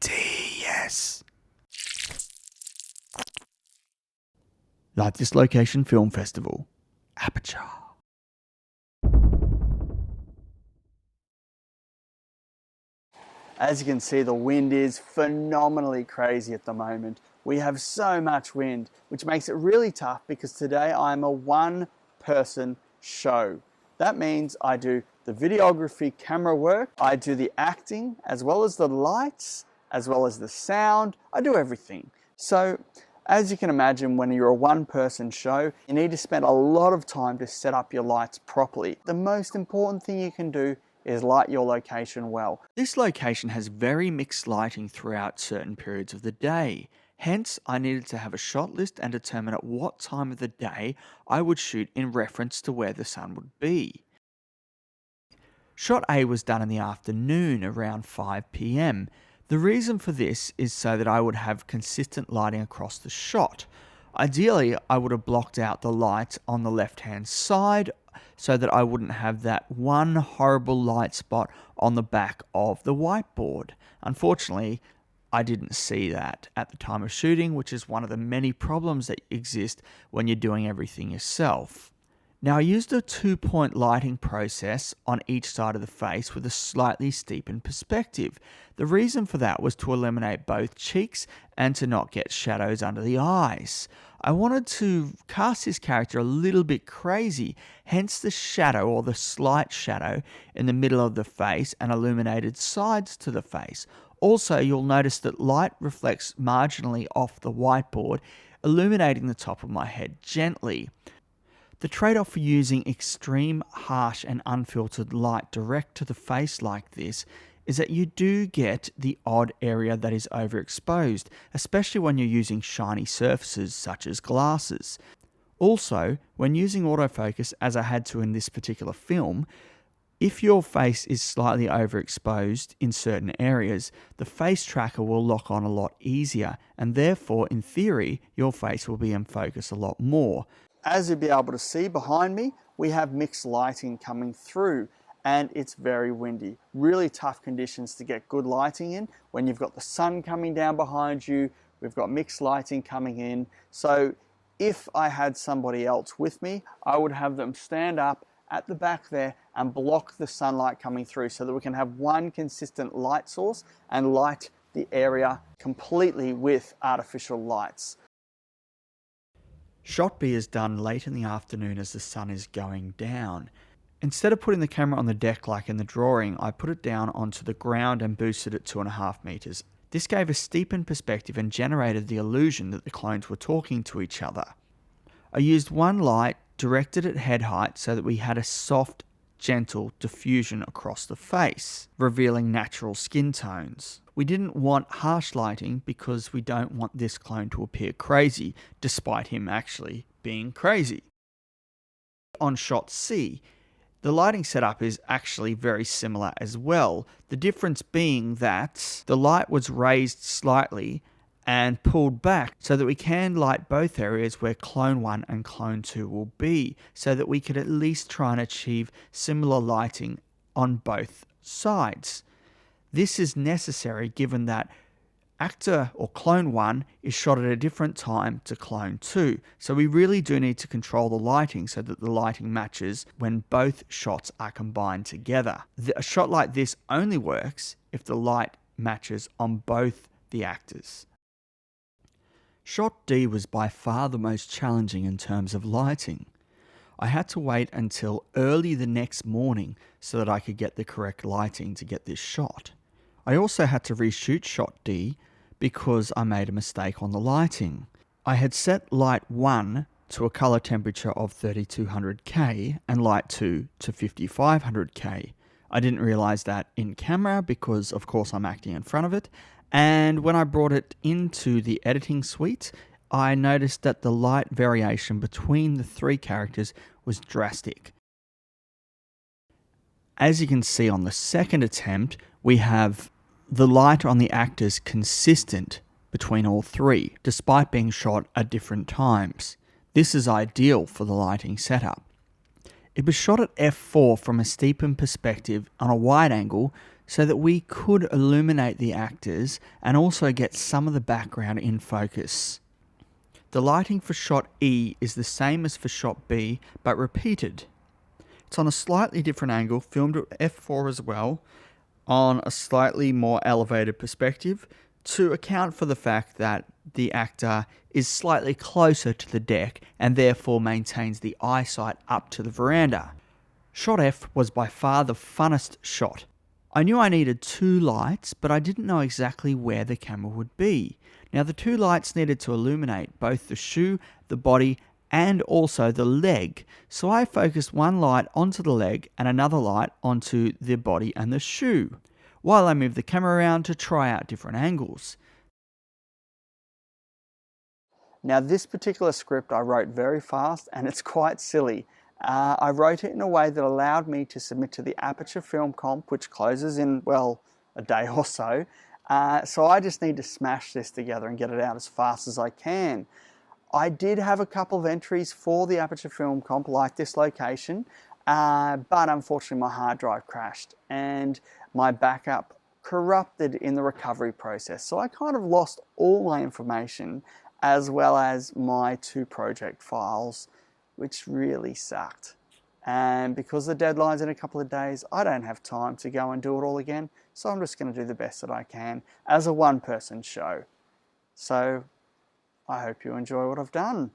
BTS. Largest Location Film Festival, Aputure. As you can see, the wind is phenomenally crazy at the moment. We have so much wind, which makes it really tough because today I'm a one-person show. That means I do the videography camera work, I do the acting, as well as the lights, as well as the sound. I do everything. So, as you can imagine, when you're a one-person show, you need to spend a lot of time to set up your lights properly. The most important thing you can do is light your location well. This location has very mixed lighting throughout certain periods of the day. Hence, I needed to have a shot list and determine at what time of the day I would shoot in reference to where the sun would be. Shot A was done in the afternoon around 5 p.m. The reason for this is so that I would have consistent lighting across the shot. Ideally, I would have blocked out the light on the left-hand side so that I wouldn't have that one horrible light spot on the back of the whiteboard. Unfortunately, I didn't see that at the time of shooting, which is one of the many problems that exist when you're doing everything yourself. Now, I used a 2-point lighting process on each side of the face with a slightly steepened perspective. The reason for that was to eliminate both cheeks and to not get shadows under the eyes. I wanted to cast this character a little bit crazy, hence the shadow or the slight shadow in the middle of the face and illuminated sides to the face. Also, you'll notice that light reflects marginally off the whiteboard, illuminating the top of my head gently. The trade-off for using extreme, harsh and unfiltered light direct to the face like this is that you do get the odd area that is overexposed, especially when you're using shiny surfaces such as glasses. Also, when using autofocus, as I had to in this particular film, if your face is slightly overexposed in certain areas, the face tracker will lock on a lot easier, and therefore, in theory, your face will be in focus a lot more. As you'll be able to see behind me, we have mixed lighting coming through and it's very windy. Really tough conditions to get good lighting in when you've got the sun coming down behind you, we've got mixed lighting coming in. So if I had somebody else with me, I would have them stand up at the back there and block the sunlight coming through so that we can have one consistent light source and light the area completely with artificial lights. Shot B is done late in the afternoon as the sun is going down. Instead of putting the camera on the deck like in the drawing, I put it down onto the ground and boosted it 2.5 meters. This gave a steepened perspective and generated the illusion that the clones were talking to each other. I used one light directed at head height so that we had a soft, gentle diffusion across the face, revealing natural skin tones. We didn't want harsh lighting because we don't want this clone to appear crazy, despite him actually being crazy. On shot C, the lighting setup is actually very similar as well, the difference being that the light was raised slightly and pulled back so that we can light both areas where Clone 1 and Clone 2 will be, so that we could at least try and achieve similar lighting on both sides. This is necessary given that actor or Clone 1 is shot at a different time to Clone 2, so we really do need to control the lighting so that the lighting matches when both shots are combined together. A shot like this only works if the light matches on both the actors. Shot D was by far the most challenging in terms of lighting. I had to wait until early the next morning so that I could get the correct lighting to get this shot. I also had to reshoot shot D because I made a mistake on the lighting. I had set light 1 to a color temperature of 3200K and light 2 to 5500K. I didn't realize that in camera because of course I'm acting in front of it, and when I brought it into the editing suite, I noticed that the light variation between the three characters was drastic. As you can see on the second attempt, we have the light on the actors consistent between all three, despite being shot at different times. This is ideal for the lighting setup. It was shot at f4 from a steepened perspective on a wide angle so that we could illuminate the actors and also get some of the background in focus. The lighting for shot E is the same as for shot B, but repeated. It's on a slightly different angle, filmed at f4 as well, on a slightly more elevated perspective, to account for the fact that the actor is slightly closer to the deck and therefore maintains the eyesight up to the veranda. Shot F was by far the funnest shot. I knew I needed 2 lights, but I didn't know exactly where the camera would be. Now the 2 lights needed to illuminate both the shoe, the body, and also the leg. So I focused one light onto the leg and another light onto the body and the shoe, while I moved the camera around to try out different angles. Now this particular script I wrote very fast and it's quite silly. I wrote it in a way that allowed me to submit to the Aputure film comp, which closes in, well, a day or so. So I just need to smash this together and get it out as fast as I can. I did have a couple of entries for the Aputure film comp, like this location, but unfortunately my hard drive crashed and my backup corrupted in the recovery process. So I kind of lost all my information as well as my 2 project files, which really sucked. And because the deadline's in a couple of days, I don't have time to go and do it all again. So I'm just going to do the best that I can as a one-person show. So I hope you enjoy what I've done.